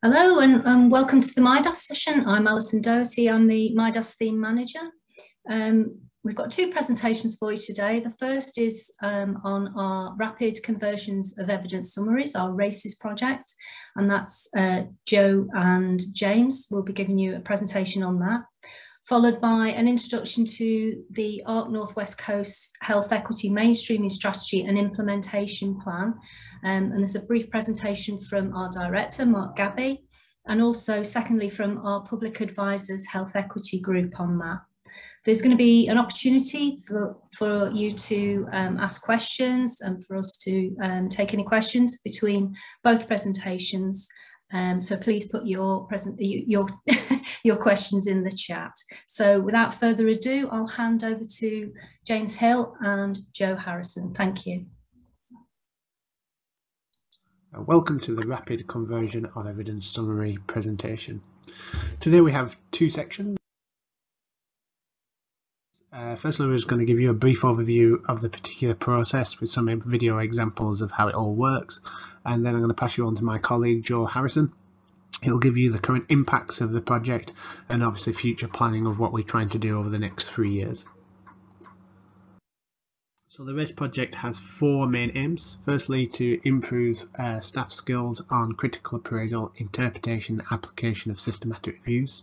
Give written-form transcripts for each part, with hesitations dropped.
Hello and welcome to the MIDAS session. I'm Alison Doherty, I'm the MIDAS theme manager. We've got two presentations for you today. The first is on our rapid conversions of evidence summaries, our RACES project, and that's Joe and James will be giving you a presentation on that, followed by an introduction to the ARC Northwest Coast Health Equity Mainstreaming Strategy and Implementation Plan. And there's a brief presentation from our director, Mark Gabby, and also secondly from our Public Advisors Health Equity Group on that. There's going to be an opportunity for you to ask questions and for us to take any questions between both presentations. So please put your questions in the chat. So without further ado, I'll hand over to James Hill and Joe Harrison. Thank you. Welcome to the Rapid Conversion of Evidence Summary presentation. Today we have two sections. Firstly, we're just going to give you a brief overview of the particular process with some video examples of how it all works, and then I'm going to pass you on to my colleague Joe Harrison. He'll give you the current impacts of the project and obviously future planning of what we're trying to do over the next 3 years. So the RACE project has four main aims. Firstly, to improve staff skills on critical appraisal, interpretation, application of systematic reviews.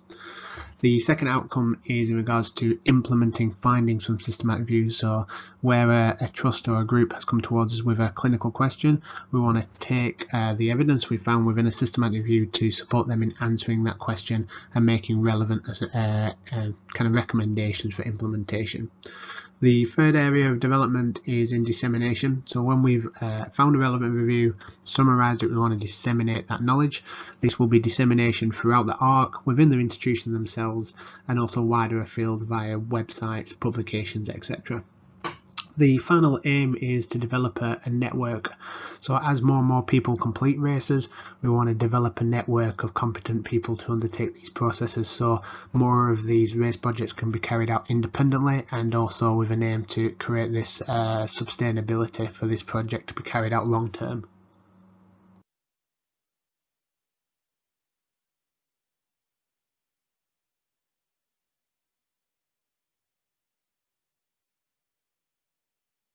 The second outcome is in regards to implementing findings from systematic reviews. So where a trust or a group has come towards us with a clinical question, we want to take the evidence we found within a systematic review to support them in answering that question and making relevant kind of recommendations for implementation. The third area of development is in dissemination. So when we've found a relevant review, summarised it, we want to disseminate that knowledge. This will be dissemination throughout the ARC, within the institution themselves, and also wider afield via websites, publications, etc. The final aim is to develop a network. So as more and more people complete races, we want to develop a network of competent people to undertake these processes, so more of these race projects can be carried out independently, and also with an aim to create this sustainability for this project to be carried out long term.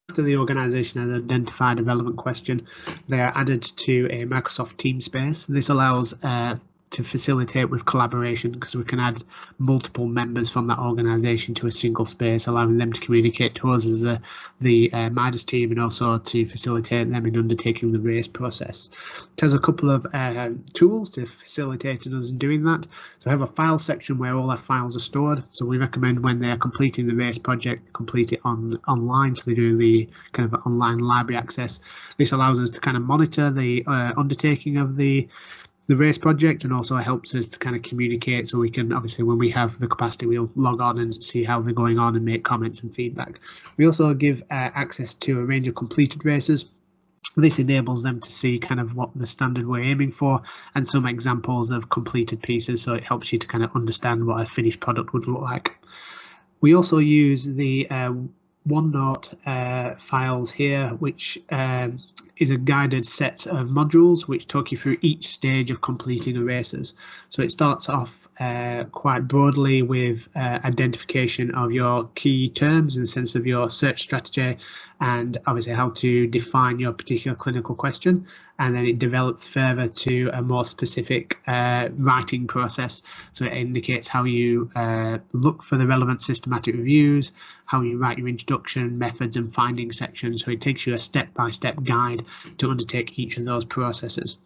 After the organisation has identified a relevant question, they are added to a Microsoft Teams space. This allows to facilitate with collaboration, because we can add multiple members from that organisation to a single space, allowing them to communicate to us as the MIDAS team, and also to facilitate them in undertaking the race process. It has a couple of tools to facilitate us in doing that. So we have a file section where all our files are stored. So we recommend when they are completing the race project, complete it online, so they do the kind of online library access. This allows us to kind of monitor the undertaking of the race project, and also helps us to kind of communicate, so we can obviously, when we have the capacity, we'll log on and see how they're going on and make comments and feedback. We also give access to a range of completed races. This enables them to see kind of what the standard we're aiming for and some examples of completed pieces, so it helps you to kind of understand what a finished product would look like. We also use the OneNote files here, which is a guided set of modules which talk you through each stage of completing the races. So it starts off quite broadly with identification of your key terms in the sense of your search strategy, and obviously how to define your particular clinical question, and then it develops further to a more specific writing process. So it indicates how you look for the relevant systematic reviews, how you write your introduction, methods and findings section. So it takes you a step-by-step guide to undertake each of those processes.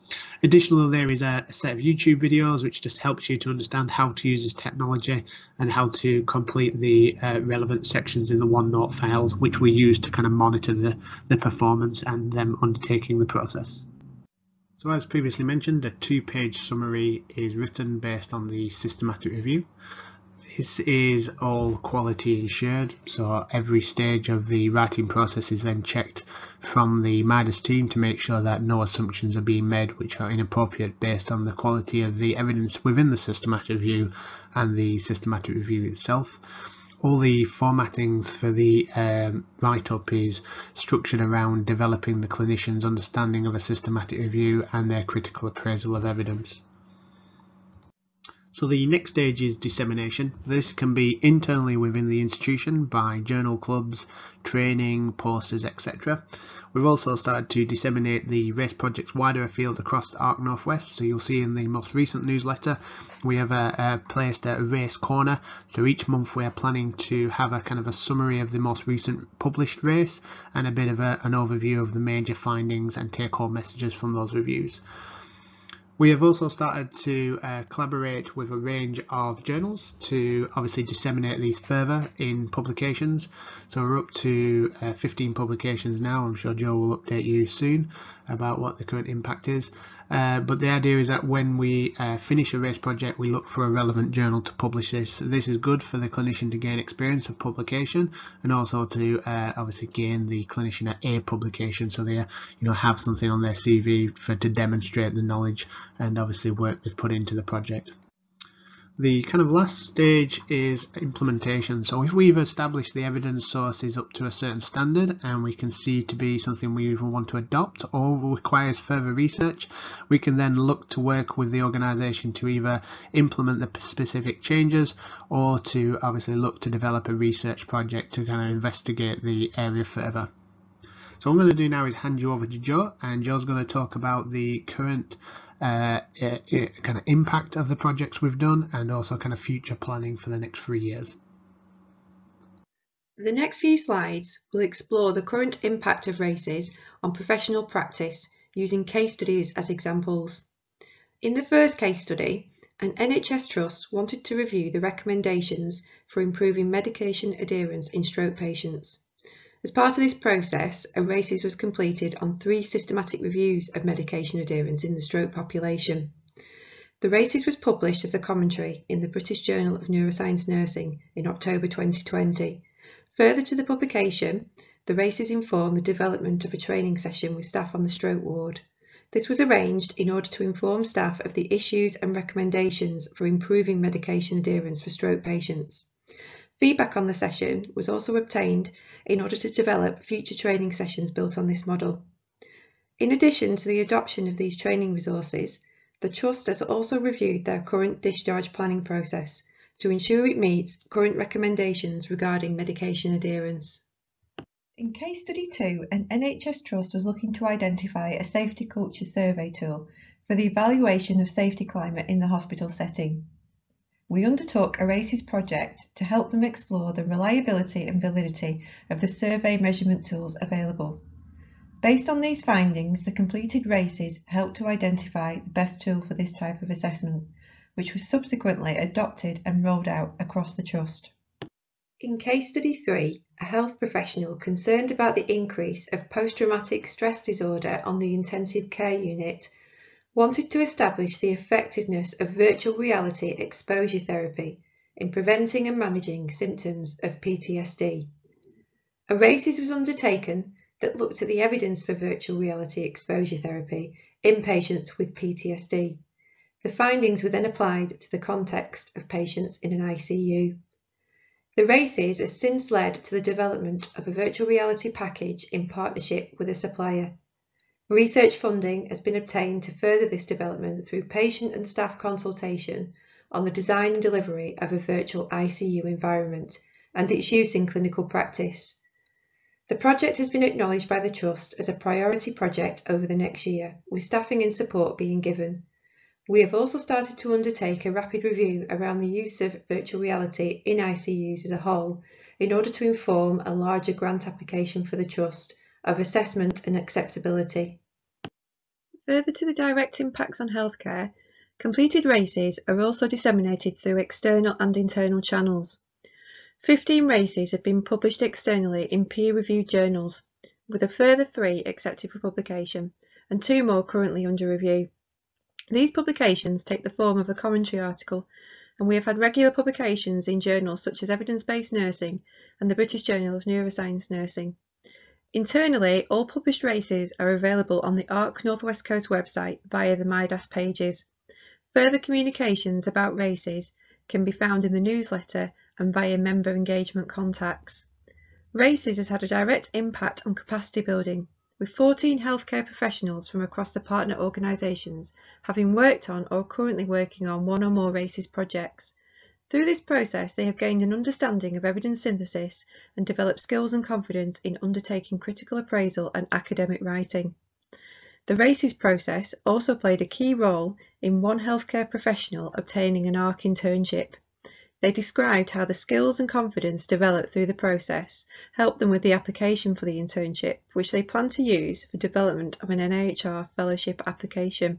Additionally, there is a set of YouTube videos which just helps you to understand how to use this technology and how to complete the relevant sections in the OneNote files, which we use to kind of monitor the performance and them undertaking the process. So as previously mentioned, a two-page summary is written based on the systematic review. This is all quality ensured, so every stage of the writing process is then checked from the MIDAS team to make sure that no assumptions are being made which are inappropriate based on the quality of the evidence within the systematic review and the systematic review itself. All the formattings for the write-up is structured around developing the clinician's understanding of a systematic review and their critical appraisal of evidence. So the next stage is dissemination. This can be internally within the institution by journal clubs, training, posters, etc. We've also started to disseminate the race projects wider afield across the ARCFEST. So you'll see in the most recent newsletter we have placed a race corner. So each month we are planning to have a kind of a summary of the most recent published race and a bit of an overview of the major findings and take-home messages from those reviews. We have also started to collaborate with a range of journals to obviously disseminate these further in publications. So we're up to 15 publications now. I'm sure Joe will update you soon about what the current impact is. But the idea is that when we finish a race project, we look for a relevant journal to publish this. This is good for the clinician to gain experience of publication and also to obviously gain the clinician a publication, so they have something on their CV to demonstrate the knowledge and obviously work they've put into the project. The kind of last stage is implementation. So if we've established the evidence sources up to a certain standard and we can see to be something we even want to adopt or requires further research, we can then look to work with the organisation to either implement the specific changes or to obviously look to develop a research project to kind of investigate the area further. So what I'm going to do now is hand you over to Joe, and Joe's going to talk about the current kind of impact of the projects we've done and also kind of future planning for the next 3 years. For the next few slides, we'll explore the current impact of races on professional practice using case studies as examples. In the first case study, an NHS trust wanted to review the recommendations for improving medication adherence in stroke patients. As part of this process, a RACES was completed on 3 systematic reviews of medication adherence in the stroke population. The RACES was published as a commentary in the British Journal of Neuroscience Nursing in October 2020. Further to the publication, the RACES informed the development of a training session with staff on the stroke ward. This was arranged in order to inform staff of the issues and recommendations for improving medication adherence for stroke patients. Feedback on the session was also obtained in order to develop future training sessions built on this model. In addition to the adoption of these training resources, the Trust has also reviewed their current discharge planning process to ensure it meets current recommendations regarding medication adherence. In case study 2, an NHS Trust was looking to identify a safety culture survey tool for the evaluation of safety climate in the hospital setting. We undertook a RACES project to help them explore the reliability and validity of the survey measurement tools available. Based on these findings, the completed RACES helped to identify the best tool for this type of assessment, which was subsequently adopted and rolled out across the Trust. In case study 3, a health professional concerned about the increase of post-traumatic stress disorder on the intensive care unit wanted to establish the effectiveness of virtual reality exposure therapy in preventing and managing symptoms of PTSD. A RACES was undertaken that looked at the evidence for virtual reality exposure therapy in patients with PTSD. The findings were then applied to the context of patients in an ICU. The RACES has since led to the development of a virtual reality package in partnership with a supplier. Research funding has been obtained to further this development through patient and staff consultation on the design and delivery of a virtual ICU environment and its use in clinical practice. The project has been acknowledged by the Trust as a priority project over the next year, with staffing and support being given. We have also started to undertake a rapid review around the use of virtual reality in ICUs as a whole in order to inform a larger grant application for the Trust of assessment and acceptability. Further to the direct impacts on healthcare, completed RACES are also disseminated through external and internal channels. 15 RACES have been published externally in peer-reviewed journals, with a further 3 accepted for publication and 2 more currently under review. These publications take the form of a commentary article, and we have had regular publications in journals such as Evidence-Based Nursing and the British Journal of Neuroscience Nursing. Internally, all published RACES are available on the ARC North West Coast website via the MIDAS pages. Further communications about RACES can be found in the newsletter and via member engagement contacts. RACES has had a direct impact on capacity building, with 14 healthcare professionals from across the partner organisations having worked on or currently working on one or more RACES projects. Through this process, they have gained an understanding of evidence synthesis and developed skills and confidence in undertaking critical appraisal and academic writing. The RACES process also played a key role in one healthcare professional obtaining an ARC internship. They described how the skills and confidence developed through the process helped them with the application for the internship, which they plan to use for development of an NIHR fellowship application.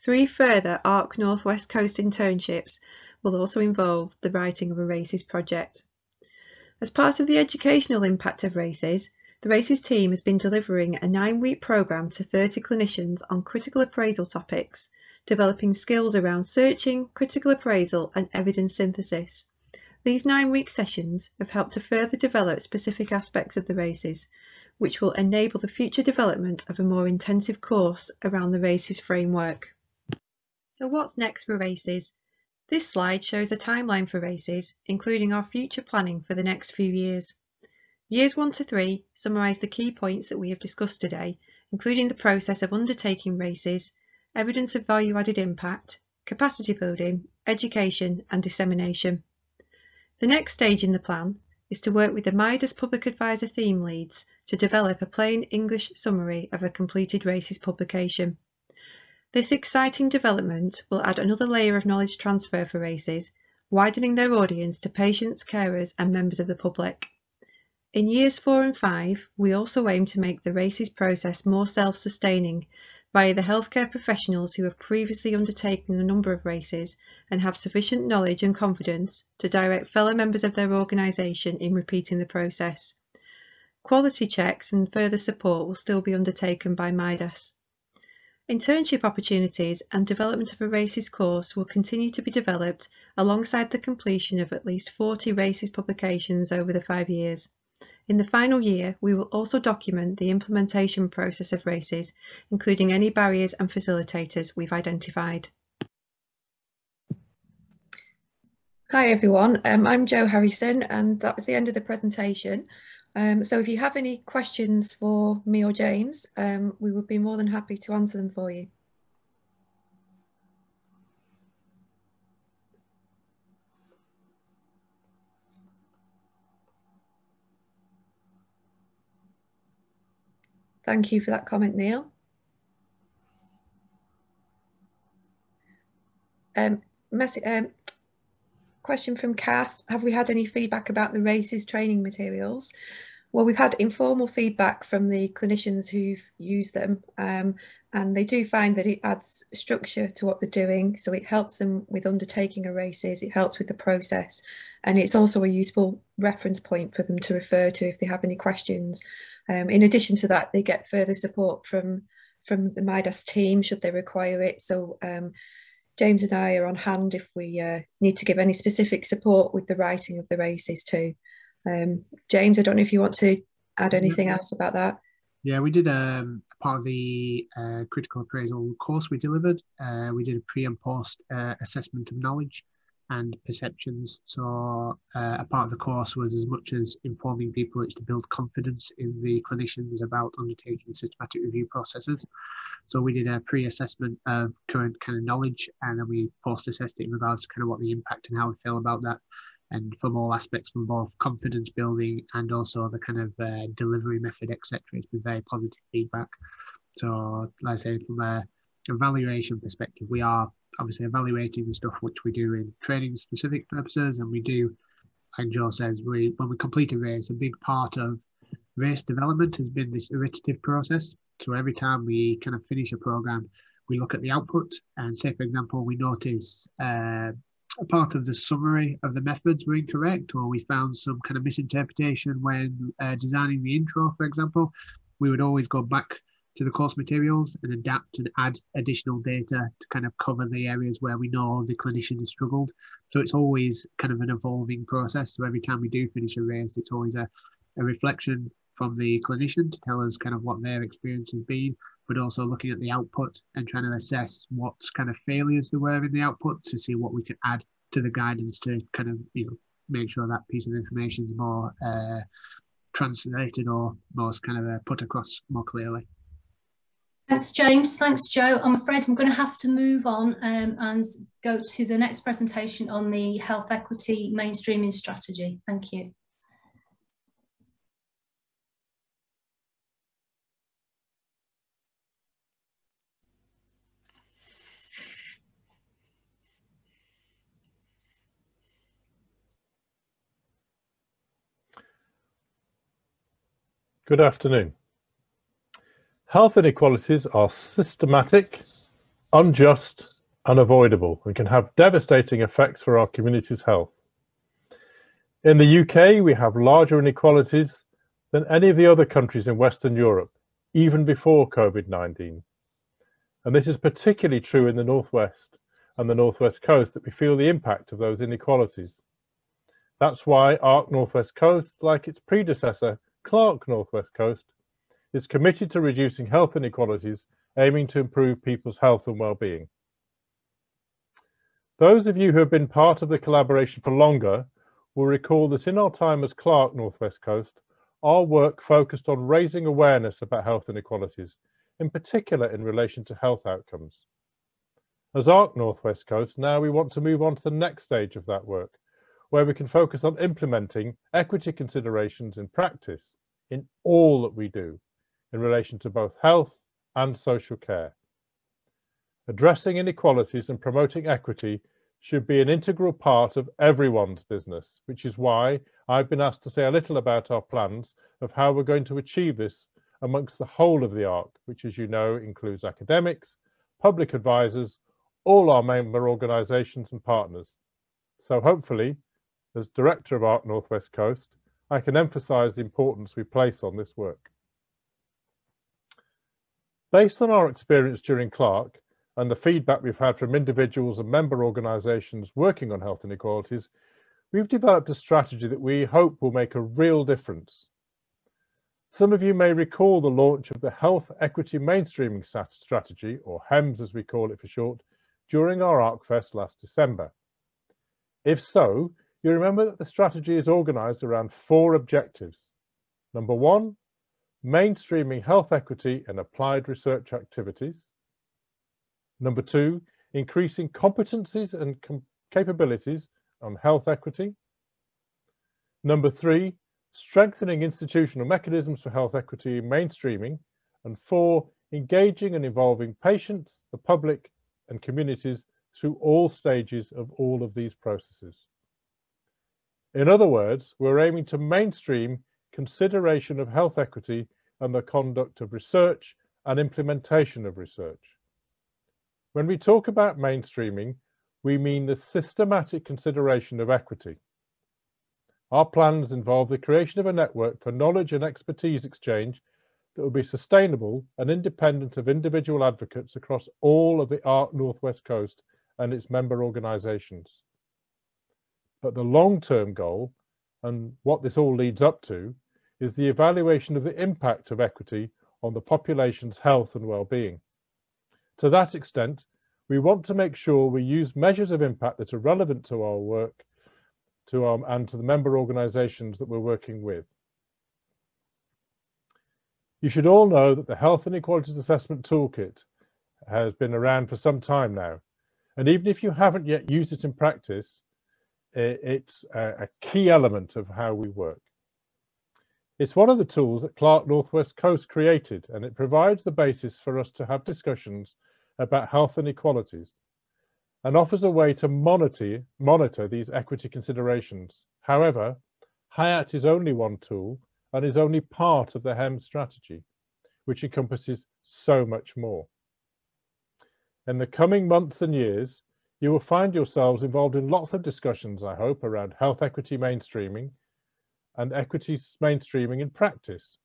3 further ARC North West Coast internships will also involve the writing of a RACES project. As part of the educational impact of RACES, the RACES team has been delivering a 9-week programme to 30 clinicians on critical appraisal topics, developing skills around searching, critical appraisal and evidence synthesis. These 9-week sessions have helped to further develop specific aspects of the RACES, which will enable the future development of a more intensive course around the RACES framework. So what's next for RACES? This slide shows a timeline for RACES, including our future planning for the next few years. Years 1 to 3 summarise the key points that we have discussed today, including the process of undertaking RACES, evidence of value-added impact, capacity building, education and dissemination. The next stage in the plan is to work with the MIDAS Public Advisor theme leads to develop a plain English summary of a completed RACES publication. This exciting development will add another layer of knowledge transfer for RACES, widening their audience to patients, carers and members of the public. In years 4 and 5, we also aim to make the RACES process more self-sustaining via the healthcare professionals who have previously undertaken a number of RACES and have sufficient knowledge and confidence to direct fellow members of their organisation in repeating the process. Quality checks and further support will still be undertaken by MIDAS. Internship opportunities and development of a RACES course will continue to be developed alongside the completion of at least 40 RACES publications over the 5 years. In the final year, we will also document the implementation process of RACES, including any barriers and facilitators we've identified. Hi everyone, I'm Jo Harrison and that was the end of the presentation. So if you have any questions for me or James, we would be more than happy to answer them for you. Thank you for that comment, Neil. Question from Kath, have we had any feedback about the RACES training materials? Well, we've had informal feedback from the clinicians who've used them and they do find that it adds structure to what they're doing. So it helps them with undertaking a RACES, it helps with the process, and it's also a useful reference point for them to refer to if they have any questions. In addition to that, they get further support from the MIDAS team should they require it. So James and I are on hand if we need to give any specific support with the writing of the RACES too. James, I don't know if you want to add anything else about that. Yeah, we did part of the critical appraisal course we delivered. We did a pre and post assessment of knowledge and perceptions. So a part of the course was as much as informing people, it's to build confidence in the clinicians about undertaking systematic review processes. So we did a pre-assessment of current kind of knowledge, and then we post-assessed it in regards to kind of what the impact and how we feel about that. And from all aspects, from both confidence building and also the kind of delivery method, etc. It's been very positive feedback. So like I say, from a evaluation perspective, we are obviously evaluating the stuff which we do in training specific purposes, and we do, like Joe says, when we complete a race, a big part of race development has been this iterative process. So every time we kind of finish a program, we look at the output and say, for example, we notice a part of the summary of the methods were incorrect, or we found some kind of misinterpretation when designing the intro, for example. We would always go back to the course materials and adapt and add additional data to kind of cover the areas where we know the clinician has struggled. So it's always kind of an evolving process. So every time we do finish a race, it's always a reflection from the clinician to tell us kind of what their experience has been, but also looking at the output and trying to assess what kind of failures there were in the output to see what we could add to the guidance to kind of, make sure that piece of information is more translated or most kind of put across more clearly. Thanks, James. Thanks, Joe. I'm afraid I'm going to have to move on and go to the next presentation on the health equity mainstreaming strategy. Thank you. Good afternoon. Health inequalities are systematic, unjust, unavoidable, and can have devastating effects for our community's health. In the UK, we have larger inequalities than any of the other countries in Western Europe, even before COVID-19. And this is particularly true in the Northwest and the Northwest Coast, that we feel the impact of those inequalities. That's why ARC Northwest Coast, like its predecessor, Clark Northwest Coast, is committed to reducing health inequalities, aiming to improve people's health and well-being. Those of you who have been part of the collaboration for longer will recall that in our time as Clark Northwest Coast, our work focused on raising awareness about health inequalities, in particular in relation to health outcomes. As ARC Northwest Coast, now we want to move on to the next stage of that work, where we can focus on implementing equity considerations in practice in all that we do in relation to both health and social care. Addressing inequalities and promoting equity should be an integral part of everyone's business, which is why I've been asked to say a little about our plans of how we're going to achieve this amongst the whole of the ARC, which, as you know, includes academics, public advisors, all our member organisations and partners. So hopefully, as Director of ARC Northwest Coast, I can emphasise the importance we place on this work. Based on our experience during Clark and the feedback we've had from individuals and member organisations working on health inequalities, we've developed a strategy that we hope will make a real difference. Some of you may recall the launch of the Health Equity Mainstreaming Strategy, or HEMS as we call it for short, during our ARCFEST last December. If so, you remember that the strategy is organised around 4 objectives. Number 1, mainstreaming health equity and applied research activities. Number 2, increasing competencies and capabilities on health equity. Number 3, strengthening institutional mechanisms for health equity mainstreaming. And 4, engaging and involving patients, the public and communities through all stages of all of these processes. In other words, we're aiming to mainstream consideration of health equity and the conduct of research and implementation of research. When we talk about mainstreaming, we mean the systematic consideration of equity. Our plans involve the creation of a network for knowledge and expertise exchange that will be sustainable and independent of individual advocates across all of the ARC Northwest Coast and its member organisations. But the long-term goal, and what this all leads up to, is the evaluation of the impact of equity on the population's health and well-being. To that extent, we want to make sure we use measures of impact that are relevant to our work and to the member organisations that we're working with. You should all know that the Health Inequalities Assessment Toolkit has been around for some time now, and even if you haven't yet used it in practice, it's a key element of how we work. It's one of the tools that Clark Northwest Coast created, and it provides the basis for us to have discussions about health inequalities and offers a way to monitor these equity considerations. However, HIAT is only one tool and is only part of the HEMS strategy, which encompasses so much more. In the coming months and years, you will find yourselves involved in lots of discussions, I hope, around health equity mainstreaming and equity mainstreaming in practice,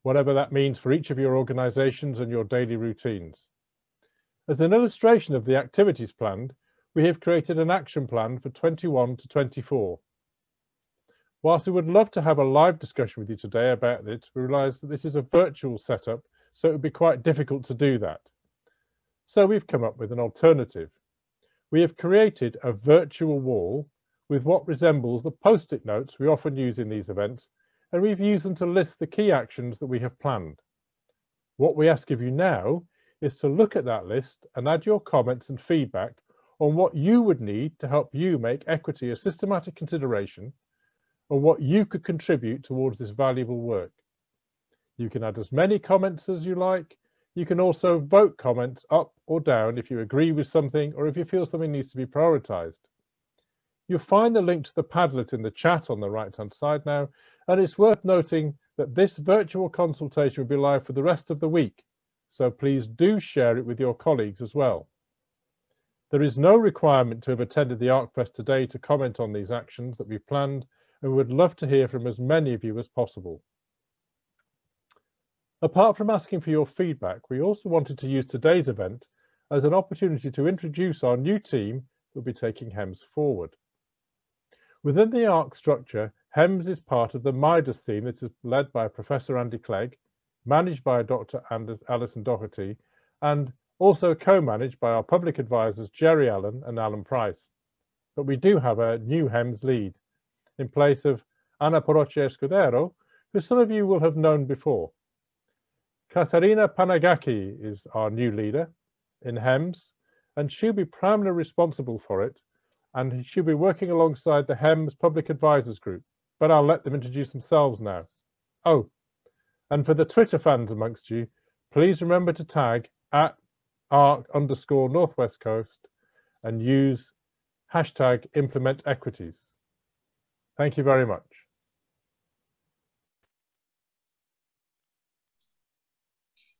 whatever that means for each of your organisations and your daily routines. As an illustration of the activities planned, we have created an action plan for 21 to 24. Whilst we would love to have a live discussion with you today about it, we realise that this is a virtual setup, so it would be quite difficult to do that. So we've come up with an alternative. We have created a virtual wall with what resembles the post-it notes we often use in these events, and we've used them to list the key actions that we have planned. What we ask of you now is to look at that list and add your comments and feedback on what you would need to help you make equity a systematic consideration, or what you could contribute towards this valuable work. You can add as many comments as you like. You can also vote comments up or down if you agree with something or if you feel something needs to be prioritised. You'll find the link to the Padlet in the chat on the right-hand side now, and it's worth noting that this virtual consultation will be live for the rest of the week, so please do share it with your colleagues as well. There is no requirement to have attended the ARCFEST today to comment on these actions that we've planned, and we would love to hear from as many of you as possible. Apart from asking for your feedback, we also wanted to use today's event as an opportunity to introduce our new team that will be taking HEMS forward. Within the ARC structure, HEMS is part of the MIDAS team that is led by Professor Andy Clegg, managed by Dr. Alison Doherty, and also co-managed by our public advisors Jerry Allen and Alan Price. But we do have a new HEMS lead in place of Ana Poroche Escudero, who some of you will have known before. Katarina Panagaki is our new leader in HEMS, and she'll be primarily responsible for it, and she'll be working alongside the HEMS Public Advisors Group, but I'll let them introduce themselves now. Oh, and for the Twitter fans amongst you, please remember to tag at @ARC_Northwest Coast and use hashtag #ImplementEquities. Thank you very much.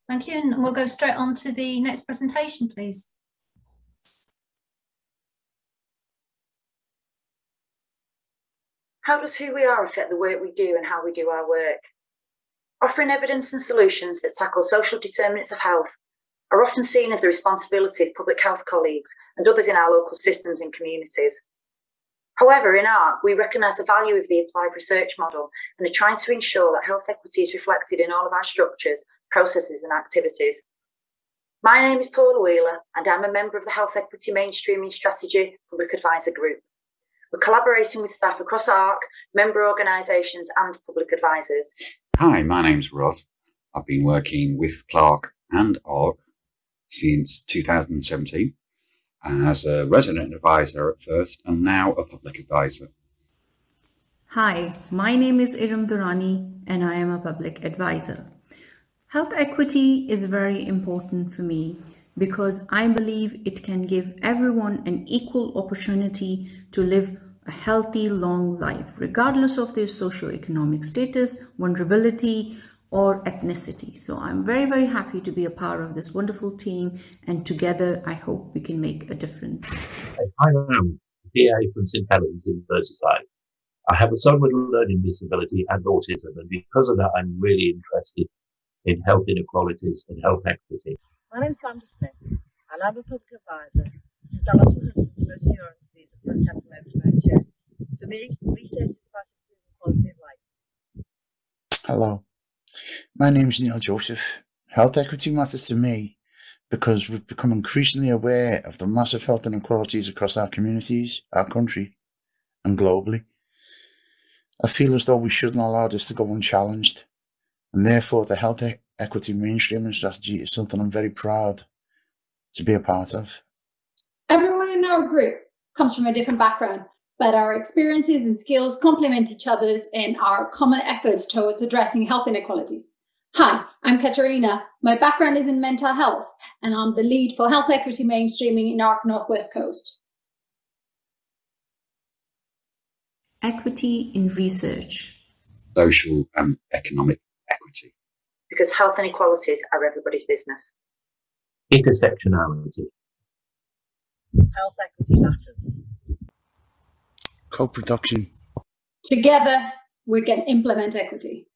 Thank you, and we'll go straight on to the next presentation, please. How does who we are affect the work we do and how we do our work? Offering evidence and solutions that tackle social determinants of health are often seen as the responsibility of public health colleagues and others in our local systems and communities. However, in ARC, we recognise the value of the applied research model and are trying to ensure that health equity is reflected in all of our structures, processes and activities. My name is Paula Wheeler and I'm a member of the Health Equity Mainstreaming Strategy Public Advisor Group. We're collaborating with staff across ARC, member organisations and public advisors. Hi, my name's Rod. I've been working with Clark and ARC since 2017 as a resident advisor at first and now a public advisor. Hi, my name is Iram Durrani and I am a public advisor. Health equity is very important for me because I believe it can give everyone an equal opportunity to live a healthy, long life, regardless of their socioeconomic status, vulnerability, or ethnicity. So I'm very, very happy to be a part of this wonderful team, and together I hope we can make a difference. I am PA from St Helens in Merseyside. I have a son with a learning disability and autism, and because of that, I'm really interested in health inequalities and health equity. My name's Sandra Smith, and I'm a public advisor since I lost my husband to motor neuron disease and frontotemporal dementia. For me, research is about improving quality of life. Hello, my name's Neil Joseph. Health equity matters to me because we've become increasingly aware of the massive health inequalities across our communities, our country, and globally. I feel as though we shouldn't allow this to go unchallenged, and therefore the health equity mainstreaming strategy is something I'm very proud to be a part of. Everyone in our group comes from a different background, but our experiences and skills complement each other's in our common efforts towards addressing health inequalities. Hi, I'm Katerina. My background is in mental health, and I'm the lead for health equity mainstreaming in ARC Northwest Coast. Equity in research. Social and economic equity. Because health inequalities are everybody's business. Intersectionality. Health equity matters. Co-production. Together, we can implement equity.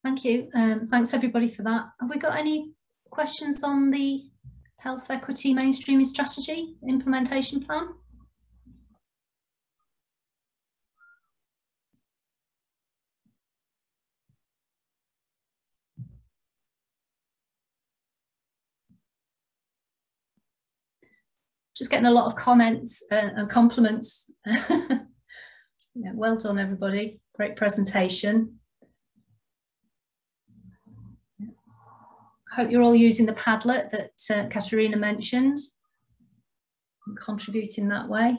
Thank you. Thanks everybody for that. Have we got any questions on the health equity mainstreaming strategy implementation plan? Just getting a lot of comments and compliments. Yeah, well done, everybody. Great presentation. Hope you're all using the Padlet that Katerina mentioned and contributing that way.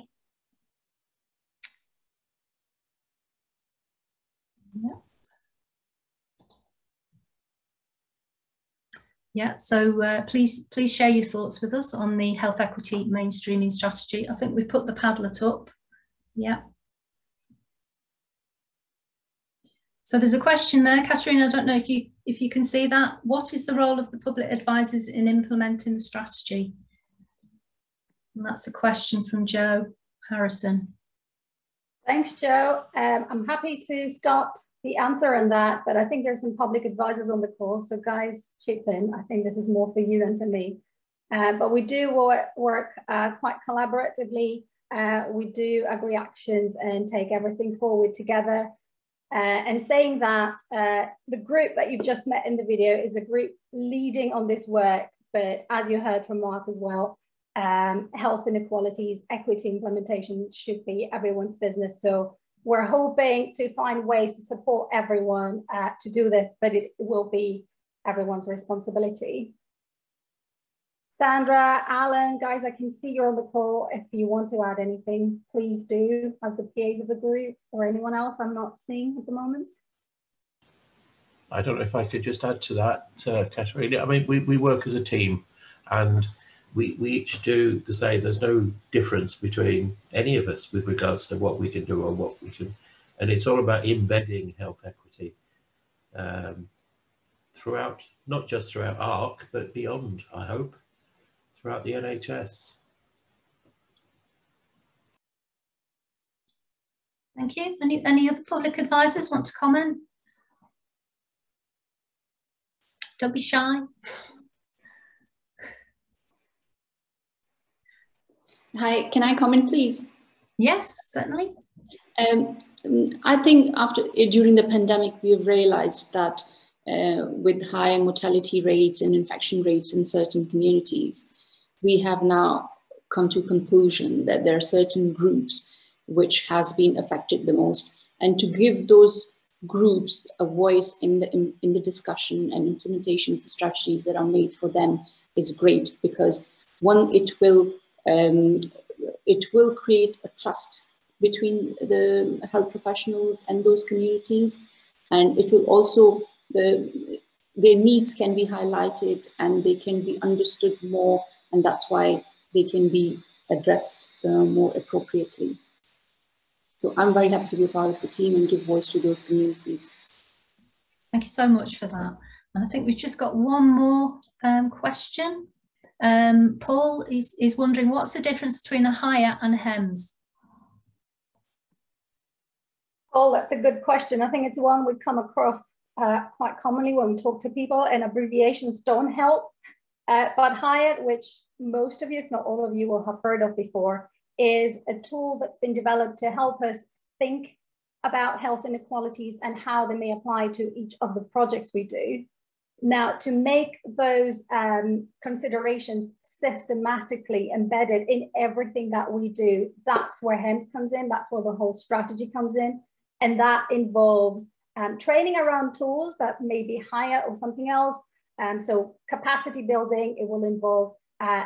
Yeah. Yeah, so please share your thoughts with us on the health equity mainstreaming strategy. I think we put the Padlet up. Yeah. So there's a question there, Katerina. I don't know if you can see that. What is the role of the public advisors in implementing the strategy? And that's a question from Joe Harrison. Thanks, Joe. I'm happy to start the answer on that, but I think there's some public advisors on the call, so guys, chip in. I think this is more for you than for me. But we do work quite collaboratively. We do agree actions and take everything forward together. And saying that, the group that you've just met in the video is a group leading on this work, but as you heard from Mark as well, health inequalities, equity implementation should be everyone's business. So we're hoping to find ways to support everyone to do this, but it will be everyone's responsibility. Sandra, Alan, guys, I can see you're on the call. If you want to add anything, please do, as the PAs of the group, or anyone else I'm not seeing at the moment. I don't know if I could just add to that, Katerina. I mean, we work as a team, and we each do the same. There's no difference between any of us with regards to what we can do or what we can, and it's all about embedding health equity throughout, not just throughout ARC, but beyond, I hope, throughout the NHS. Thank you. Any other public advisors want to comment? Don't be shy. Hi, can I comment, please? Yes, certainly. I think during the pandemic, we've realized that with high mortality rates and infection rates in certain communities, we have now come to a conclusion that there are certain groups which has been affected the most, and to give those groups a voice in the discussion and implementation of the strategies that are made for them is great, because one, it will create a trust between the health professionals and those communities, and it will also, their needs can be highlighted and they can be understood more, and that's why they can be addressed more appropriately. So I'm very happy to be a part of the team and give voice to those communities. Thank you so much for that. And I think we've just got one more question. Paul is wondering, what's the difference between a HIA and a HEMS? Paul, that's a good question. I think it's one we come across quite commonly when we talk to people, and abbreviations don't help. But HIA, which most of you, if not all of you, will have heard of before, is a tool that's been developed to help us think about health inequalities and how they may apply to each of the projects we do. Now, to make those considerations systematically embedded in everything that we do, that's where HEMS comes in, that's where the whole strategy comes in. And that involves training around tools that may be HIA or something else. So capacity building, it will involve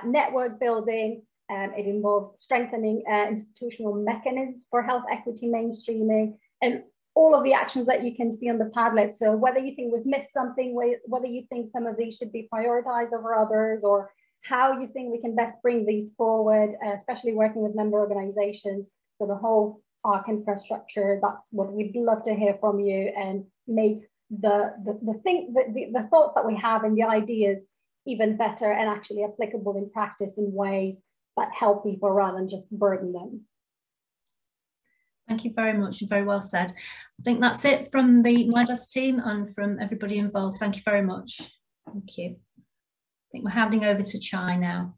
network building, it involves strengthening institutional mechanisms for health equity mainstreaming, and all of the actions that you can see on the Padlet. So whether you think we've missed something, whether you think some of these should be prioritized over others, or how you think we can best bring these forward, especially working with member organizations. So the whole ARC infrastructure, that's what we'd love to hear from you, and make the thoughts that we have and the ideas even better and actually applicable in practice in ways that help people rather than just burden them. Thank you very much, and very well said. I think that's it from the MIDAS team and from everybody involved. Thank you very much. Thank you. I think we're handing over to Chai now.